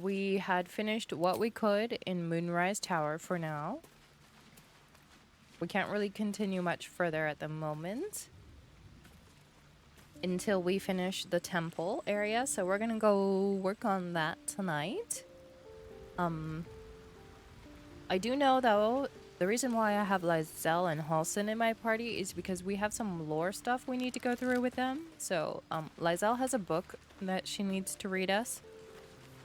we had finished what we could in Moonrise Tower for now. We can't really continue much further at the moment until we finish the temple area, so we're gonna go work on that tonight. I do know though, the reason why I have Lizelle and Halson in my party is because we have some lore stuff we need to go through with them. So Lizelle has a book that she needs to read us.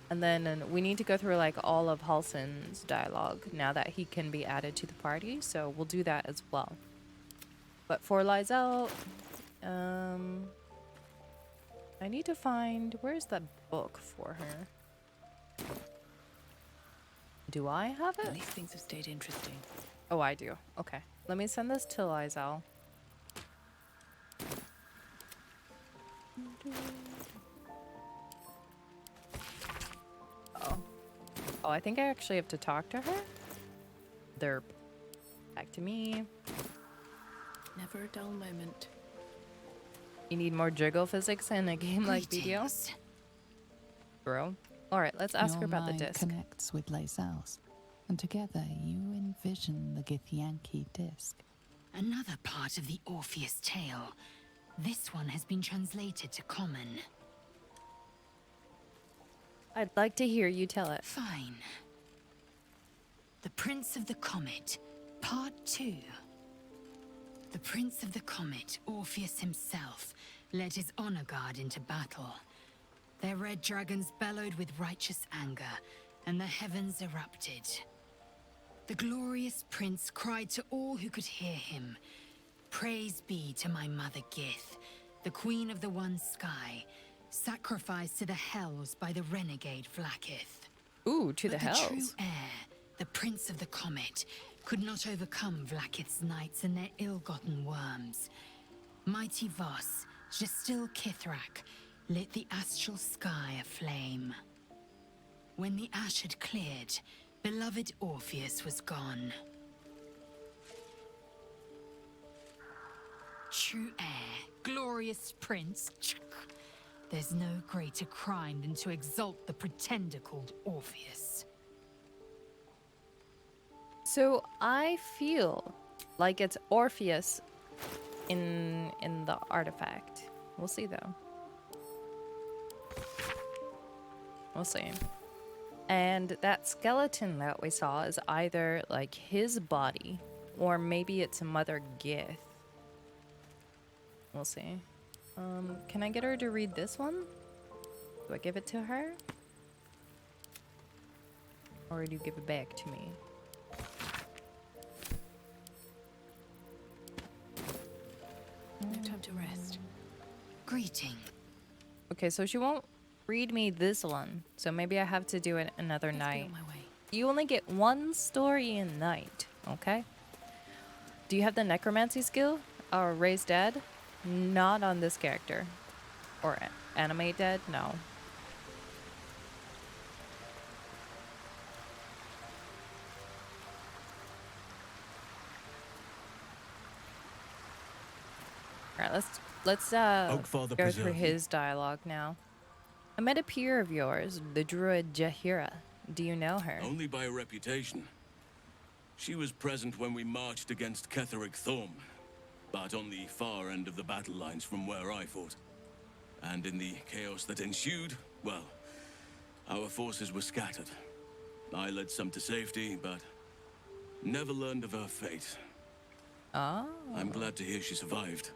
And then we need to go through like all of Halson's dialogue now that he can be added to the party. So we'll do that as well. But for Lizelle, I need to find, where's that book for her? Do I have it? These things have stayed interesting. Oh, I do. Okay. Let me send this to Lizelle. Oh, I think I actually have to talk to her. They're back to me. Never a dull moment. You need more jiggle physics in a game like BDO? Bro. Alright, let's ask her about the disc. Connects with Lazelle's, and together you envision the Githyanki disc. Another part of the Orpheus tale. This one has been translated to Common. I'd like to hear you tell it. Fine. The Prince of the Comet, Part 2. The Prince of the Comet, Orpheus himself, led his honor guard into battle. Their red dragons bellowed with righteous anger, and the heavens erupted. The glorious prince cried to all who could hear him, "Praise be to my mother Gith, the queen of the one sky, sacrificed to the hells by the renegade Vlaakith." Ooh, to the hells. The true heir, the Prince of the Comet, could not overcome Vlaakith's knights and their ill-gotten worms. Mighty Voss, Gestil Kithrak, lit the astral sky aflame. When the ash had cleared, beloved Orpheus was gone. True heir, glorious prince. There's no greater crime than to exalt the pretender called Orpheus. So I feel like it's Orpheus in the artifact. We'll see though. We'll see. And that skeleton that we saw is either like his body or maybe it's Mother Gith. We'll see. Can I get her to read this one? Do I give it to her? Or do you give it back to me? No time to rest. Greeting. Okay, so she won't read me this one, so maybe I have to do it another Let's be night. on my way. You only get one story a night, okay? Do you have the necromancy skill? Or raise dead? Not on this character. Or animate dead? No. Alright, let's go through his dialogue now. I met a peer of yours, the druid Jahira. Do you know her? Only by reputation. She was present when we marched against Ketheric Thorm, but on the far end of the battle lines from where I fought. And in the chaos that ensued, well, our forces were scattered. I led some to safety, but never learned of her fate. Oh. I'm glad to hear she survived.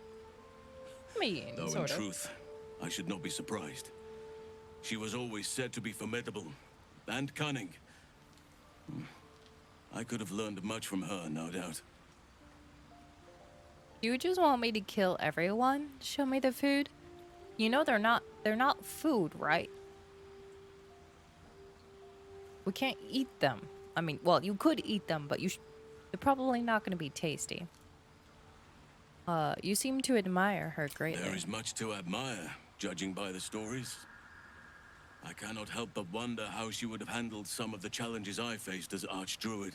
Though in truth, I should not be surprised. She was always said to be formidable and cunning. I could have learned much from her, no doubt. You just want me to kill everyone? Show me the food? You know they're not food, right? We can't eat them. I mean, well, you could eat them, but they're probably not going to be tasty. You seem to admire her greatly. There is much to admire, judging by the stories. I cannot help but wonder how she would have handled some of the challenges I faced as Archdruid.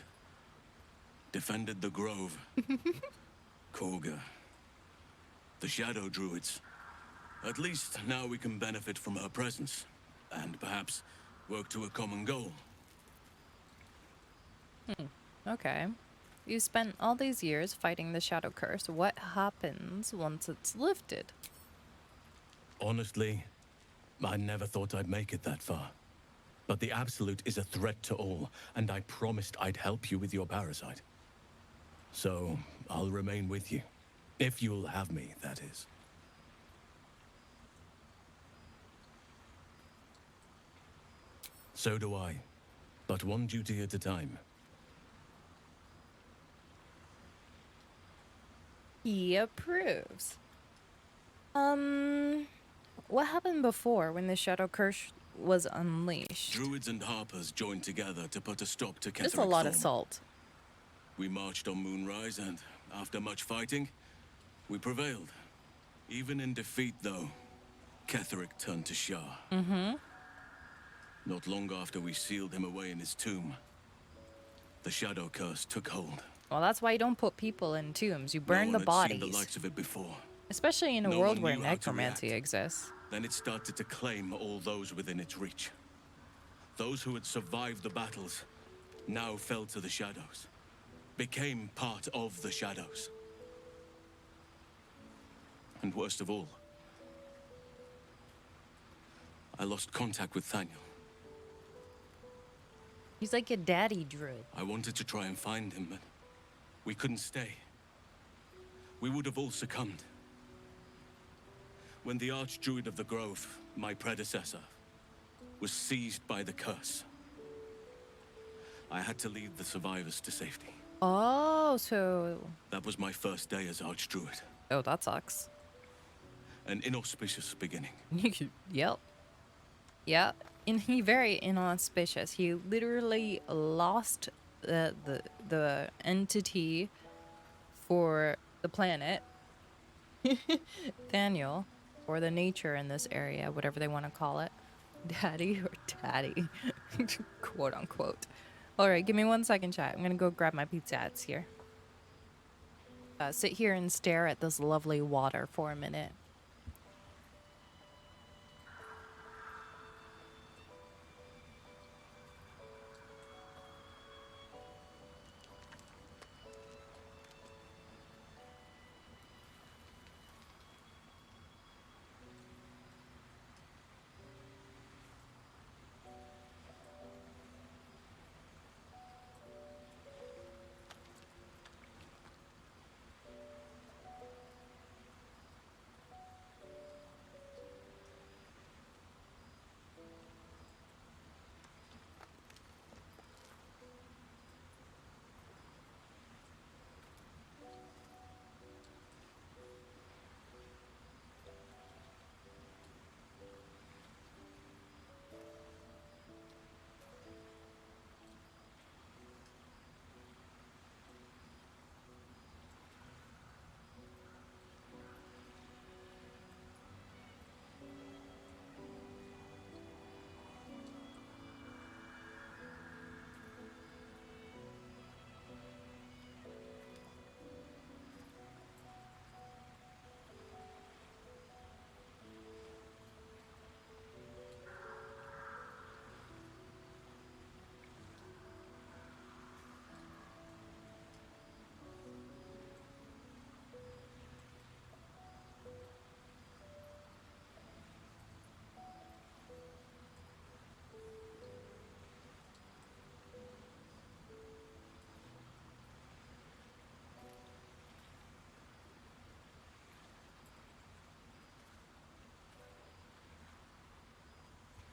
Defended the Grove. Korga. The Shadow Druids. At least now we can benefit from her presence. And perhaps work to a common goal. Okay. You spent all these years fighting the Shadow Curse. What happens once it's lifted? Honestly, I never thought I'd make it that far. But the Absolute is a threat to all, and I promised I'd help you with your parasite. So, I'll remain with you. If you'll have me, that is. So do I. But one duty at a time. He approves. What happened before when the Shadow Curse was unleashed? Druids and Harpers joined together to put a stop to Ketheric Just a lot of Thorm. salt. We marched on Moonrise, and after much fighting, we prevailed. Even in defeat, though, Ketheric turned to Shah. Not long after we sealed him away in his tomb, the Shadow Curse took hold. Well, that's why you don't put people in tombs. You No burn one the had seen bodies. the likes of it before. Especially in a No world one where knew how to necromancy react. exists. Then it started to claim all those within its reach. Those who had survived the battles now fell to the shadows, became part of the shadows. And worst of all, I lost contact with Thaniel. He's like a daddy druid. I wanted to try and find him, but we couldn't stay. We would have all succumbed. When the Archdruid of the Grove, my predecessor, was seized by the curse, I had to lead the survivors to safety. Oh, so... That was my first day as Archdruid. Oh, that sucks. An inauspicious beginning. Yep. Yeah, he very inauspicious. He literally lost the entity for the planet, Thaniel, or the nature in this area, whatever they want to call it. Daddy or daddy, quote unquote. All right, give me 1 second, chat. I'm gonna go grab my pizza hats here. Sit here and stare at this lovely water for a minute.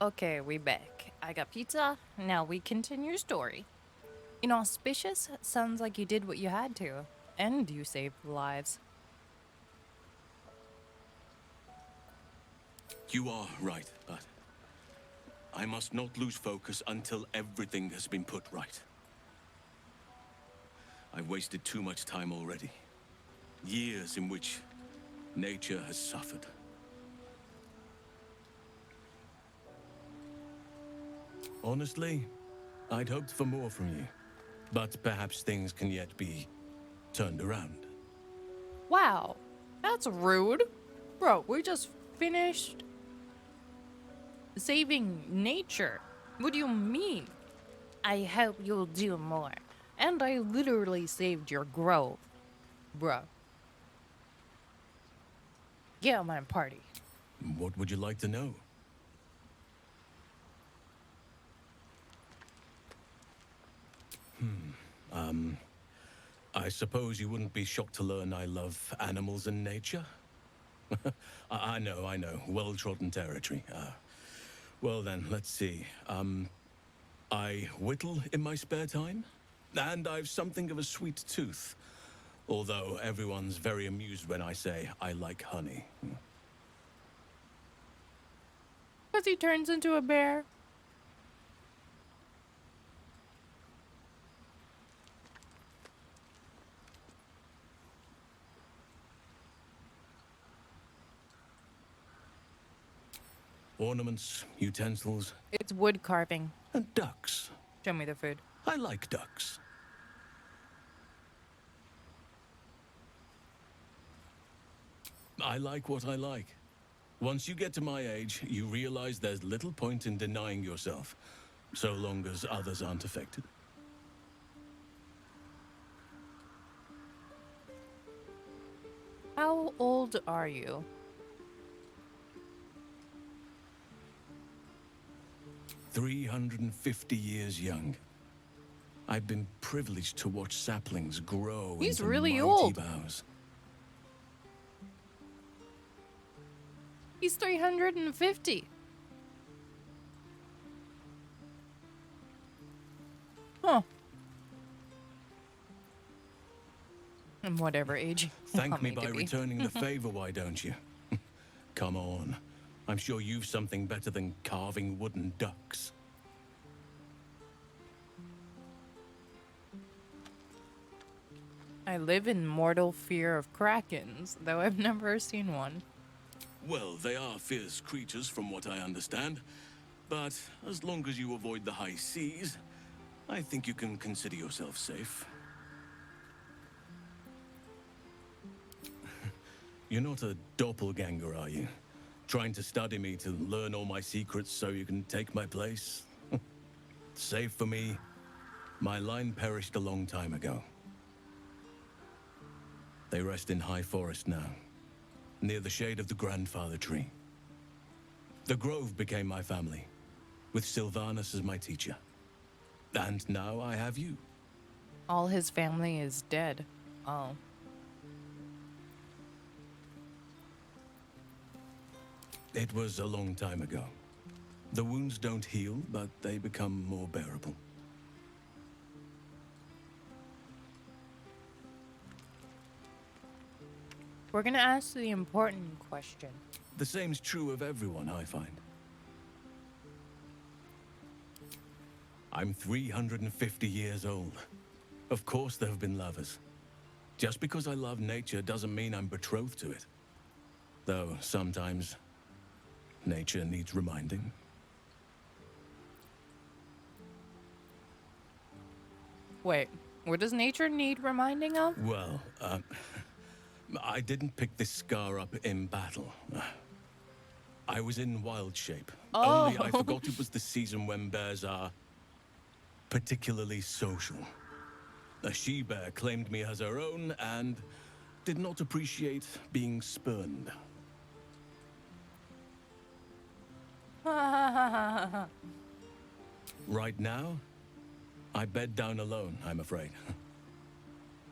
Okay, we back. I got pizza. Now we continue story. Inauspicious sounds like you did what you had to, and you saved lives. You are right, but I must not lose focus until everything has been put right. I've wasted too much time already. Years in which nature has suffered. Honestly, I'd hoped for more from you. But perhaps things can yet be turned around. Wow, that's rude. Bro, we just finished saving nature. What do you mean? I hope you'll do more. And I literally saved your grove. Bruh. Get on my party. What would you like to know? I suppose you wouldn't be shocked to learn I love animals and nature? I know. Well-trodden territory. Well then, let's see. I whittle in my spare time, and I've something of a sweet tooth. Although everyone's very amused when I say I like honey. Because he turns into a bear. Ornaments, utensils, It's wood carving. and ducks. Show me the food. I like ducks. I like what I like. Once you get to my age, you realize there's little point in denying yourself, so long as others aren't affected. How old are you? 350 years young. I've been privileged to watch saplings grow He's into really mighty old. boughs. He's 350. Huh. And whatever age. you Thank want me by to be. returning the favor, why don't you? Come on. I'm sure you've something better than carving wooden ducks. I live in mortal fear of krakens, though I've never seen one. Well, they are fierce creatures from what I understand. But as long as you avoid the high seas, I think you can consider yourself safe. You're not a doppelganger, are you? Trying to study me to learn all my secrets so you can take my place? Save for me, my line perished a long time ago. They rest in high forest now, near the shade of the grandfather tree. The grove became my family, with Sylvanus as my teacher. And now I have you. All his family is dead. Oh. It was a long time ago. The wounds don't heal, but they become more bearable. We're gonna ask the important question. The same's true of everyone, I find. I'm 350 years old. Of course there have been lovers. Just because I love nature doesn't mean I'm betrothed to it. Though sometimes nature needs reminding. Wait, what does nature need reminding of? Well, I didn't pick this scar up in battle. I was in wild shape. Only I forgot it was the season when bears are particularly social. A she-bear claimed me as her own and did not appreciate being spurned. Right now, I bed down alone, I'm afraid.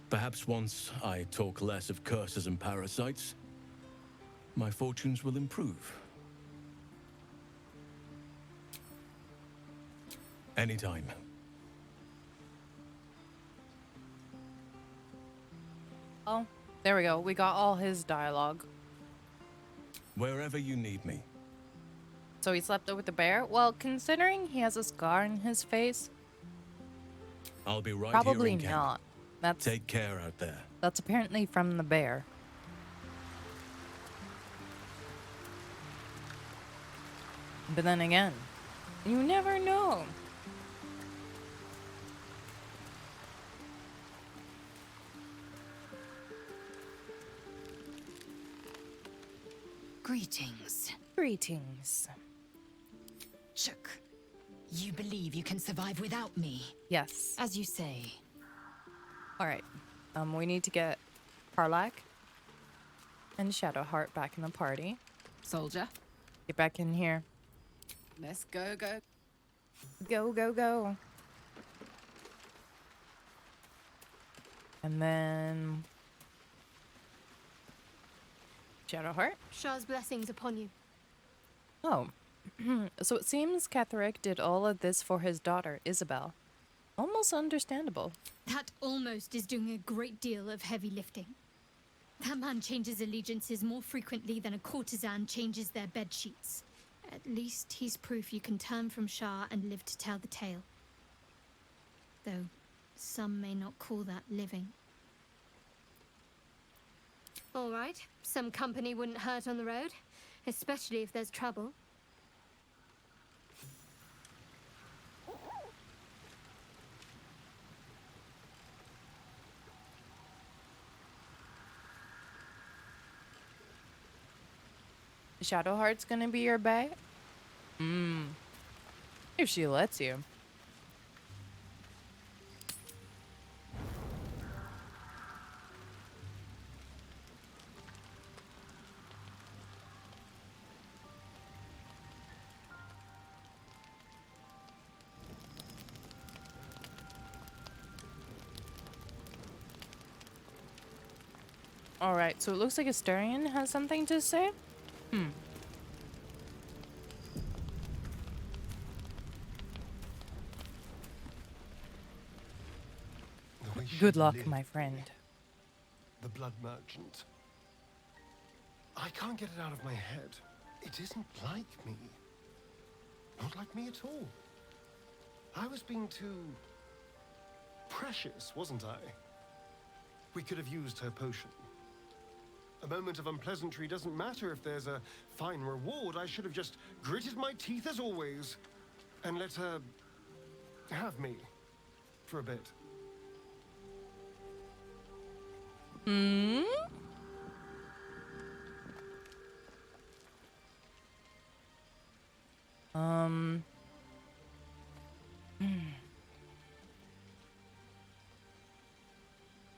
Perhaps once I talk less of curses and parasites, my fortunes will improve. Anytime. Oh, there we go. We got all his dialogue. Wherever you need me. So he slept with the bear? Well, considering he has a scar on his face, I'll be right probably here in camp. not. Take care out there. That's apparently from the bear. But then again, you never know. Greetings. Greetings. Chuk. You believe you can survive without me? Yes. As you say. All right. We need to get Karlak and Shadowheart back in the party. Soldier. Get back in here. Let's go, go. Go, go, go. And then Shadowheart. Shah's blessings upon you. Oh. So it seems Ketheric did all of this for his daughter, Isabel. Almost understandable. That almost is doing a great deal of heavy lifting. That man changes allegiances more frequently than a courtesan changes their bed sheets. At least he's proof you can turn from Shah and live to tell the tale. Though some may not call that living. All right, some company wouldn't hurt on the road, especially if there's trouble. Shadowheart's gonna be your bae? If she lets you. Alright, so it looks like Astarion has something to say? The way Good she luck, lived, my friend. The blood merchant. I can't get it out of my head. It isn't like me. Not like me at all. I was being too precious, wasn't I? We could have used her potion. A moment of unpleasantry doesn't matter if there's a fine reward. I should have just gritted my teeth as always and let her have me for a bit.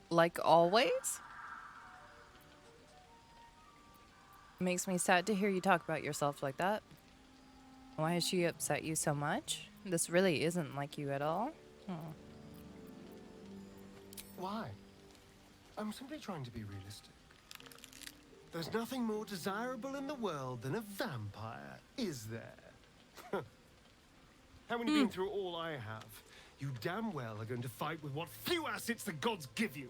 Like always? Makes me sad to hear you talk about yourself like that. Why has she upset you so much? This really isn't like you at all. Why? I'm simply trying to be realistic. There's nothing more desirable in the world than a vampire, is there? And when you've been through all I have, you damn well are going to fight with what few assets the gods give you.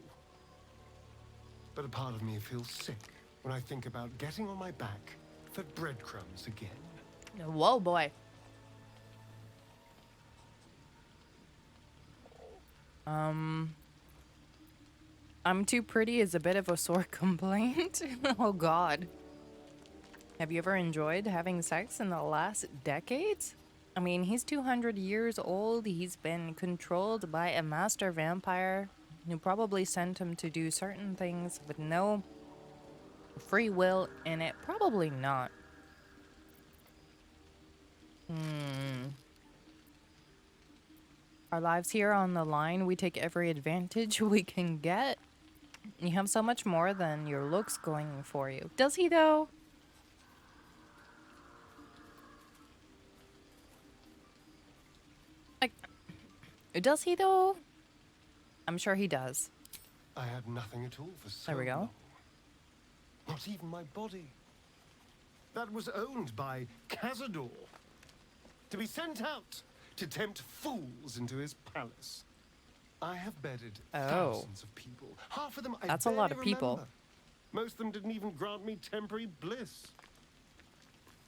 But a part of me feels sick when I think about getting on my back for breadcrumbs again. Whoa, boy. I'm too pretty is a bit of a sore complaint. Oh god. Have you ever enjoyed having sex in the last decades? I mean, he's 200 years old. He's been controlled by a master vampire who probably sent him to do certain things with no free will in it. Probably not. Our lives here are on the line. We take every advantage we can get. You have so much more than your looks going for you. Does he, though? Does he, though? I'm sure he does. I had nothing at all for so There we go. long. Not even my body. That was owned by Cazador. To be sent out to tempt fools into his palace. I have bedded thousands of people. Half of them I That's a lot barely of people. remember. Most of them didn't even grant me temporary bliss.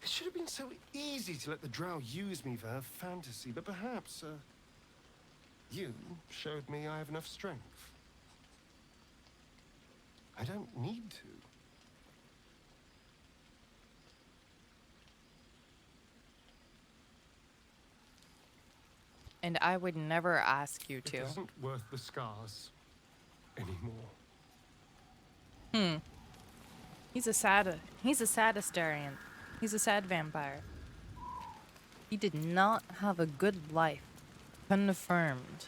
It should have been so easy to let the Drow use me for her fantasy, but perhaps, you showed me I have enough strength. I don't need to. And I would never ask you It to. isn't worth the scars anymore. He's a sad Astarion. He's a sad vampire. He did not have a good life. Confirmed.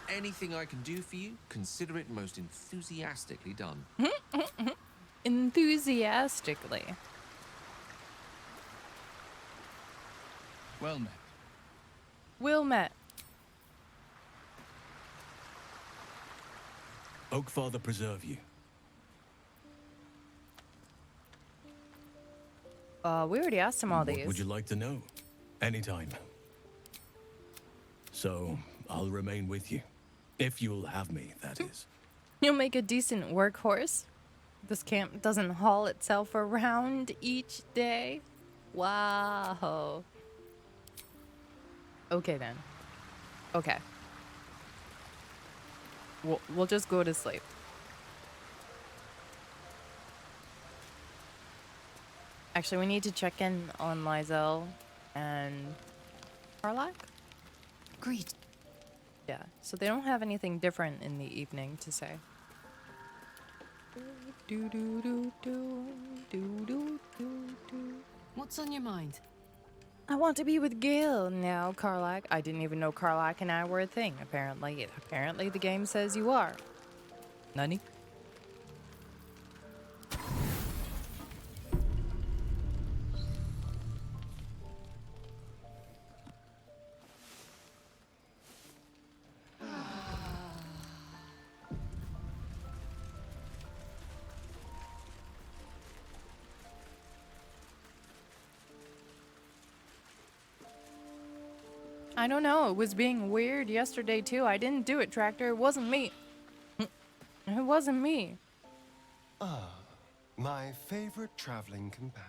Anything I can do for you, consider it most enthusiastically done. Enthusiastically. Well met. Will met. Oakfather preserve you. We already asked him all What these. would you like to know? Anytime. So, I'll remain with you. If you'll have me, that is. You'll make a decent workhorse. This camp doesn't haul itself around each day. Wow. Okay then. Okay. We'll just go to sleep. Actually, we need to check in on Lysel and Karlak. Great. Yeah, so they don't have anything different in the evening to say. Do do do do do do do do. What's on your mind? I want to be with Gil now, Karlak. I didn't even know Karlak and I were a thing. Apparently the game says you are. Nani? I don't know. It was being weird yesterday too. I didn't do it, Tractor. It wasn't me. It wasn't me. Ah, my favorite traveling companion.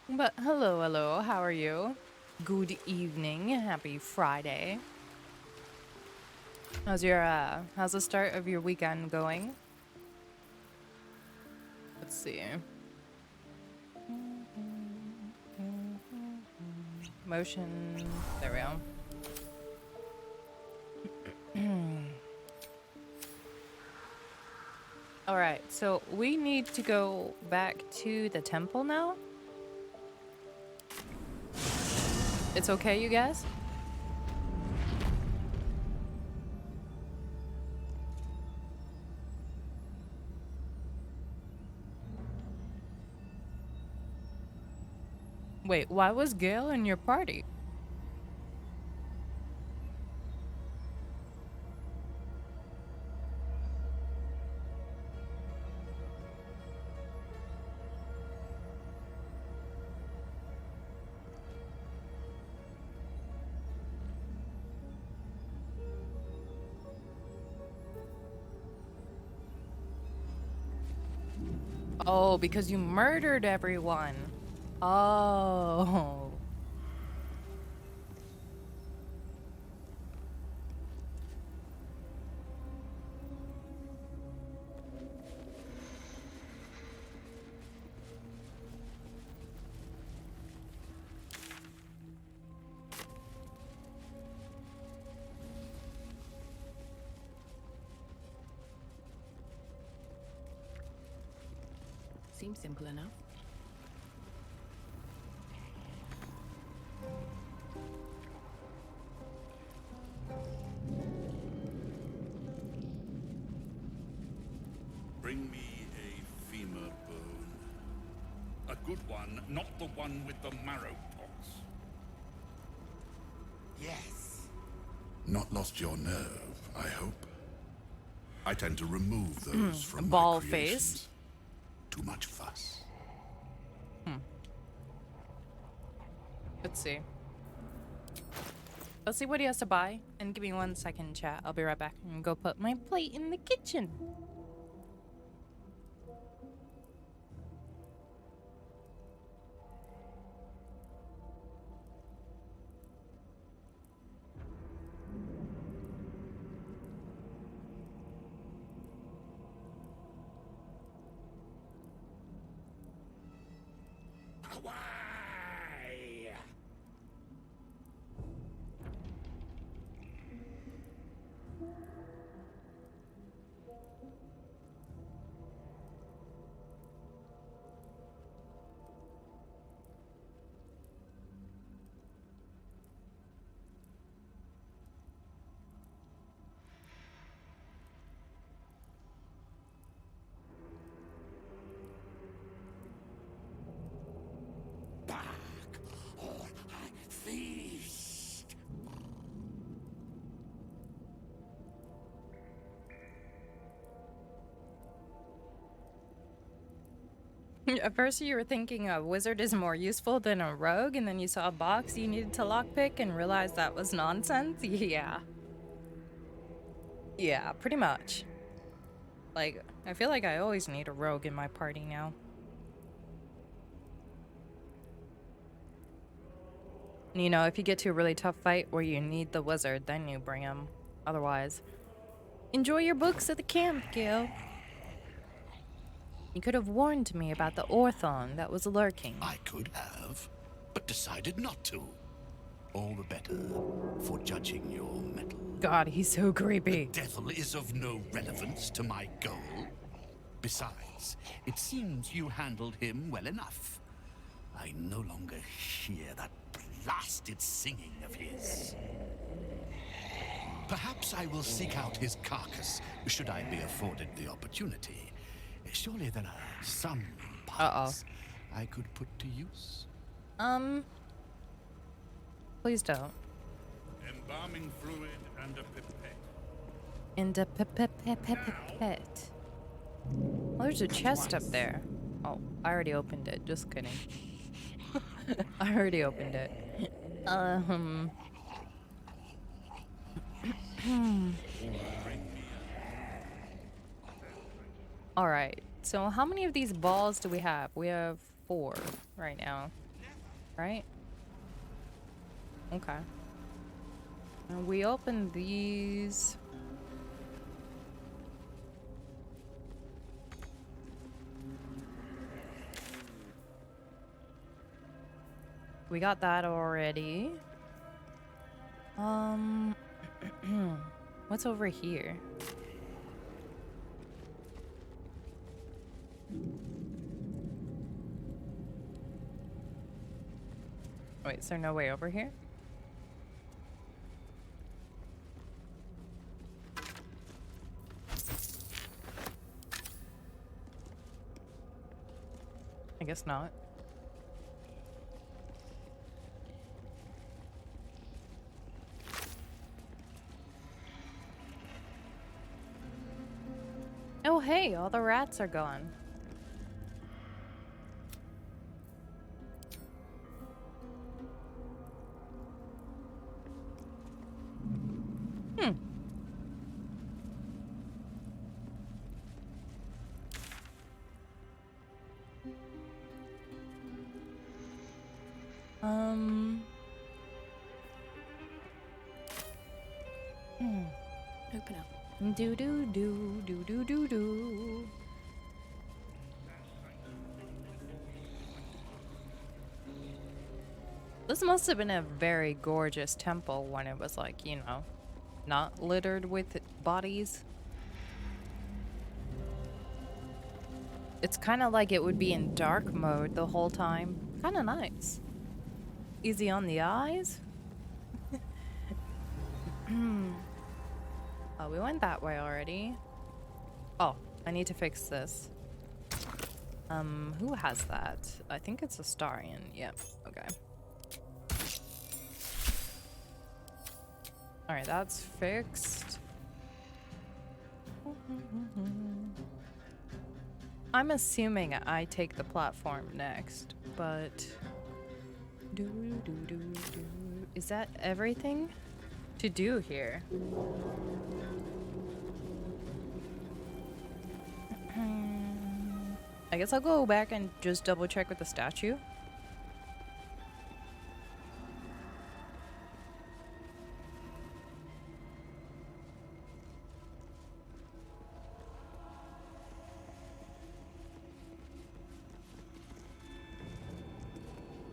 But hello, how are you? Good evening, happy Friday. How's the start of your weekend going? Let's see. Motion, there we go. Alright, so we need to go back to the temple now? It's okay, you guys? Wait, why was Gale in your party? Oh, because you murdered everyone. Oh. Seems simple enough. Bring me a femur bone. A good one, not the one with the marrow pox. Yes. Not lost your nerve, I hope. I tend to remove those from Ball my face. creations. Too much fuss. Let's see. Let's see what he has to buy. And give me 1 second, chat. I'll be right back. And go put my plate in the kitchen. away! Back, or I feast. At first you were thinking a wizard is more useful than a rogue, and then you saw a box you needed to lockpick and realized that was nonsense? Yeah. Yeah, pretty much. Like, I feel like I always need a rogue in my party now. You know, if you get to a really tough fight where you need the wizard, then you bring him. Otherwise, enjoy your books at the camp, Gil. You could have warned me about the Orthon that was lurking. I could have, but decided not to. All the better for judging your mettle. God, he's so creepy. The devil is of no relevance to my goal. Besides, it seems you handled him well enough. I no longer hear that blasted singing of his. Perhaps I will seek out his carcass, should I be afforded the opportunity. Surely there are some parts I could put to use. Please don't. Embalming fluid and a pipette. And a pipette. Oh, there's a chest up there. Oh, I already opened it. Just kidding. I already opened it. Alright, so how many of these balls do we have? We have 4 right now. Right? Okay. And we open these. We got that already. What's over here? Wait, is there no way over here? I guess not. Oh, hey, all the rats are gone. Open up. Do do do do do do do. This must have been a very gorgeous temple when it was like, you know, not littered with bodies. It's kind of like it would be in dark mode the whole time. Kind of nice. Easy on the eyes. Oh, we went that way already. Oh, I need to fix this. Who has that? I think it's Astarion. Yep, okay. Alright, that's fixed. I'm assuming I take the platform next, but... Is that everything to do here? I guess I'll go back and just double check with the statue.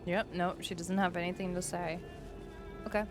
Yep, nope, she doesn't have anything to say. Okay.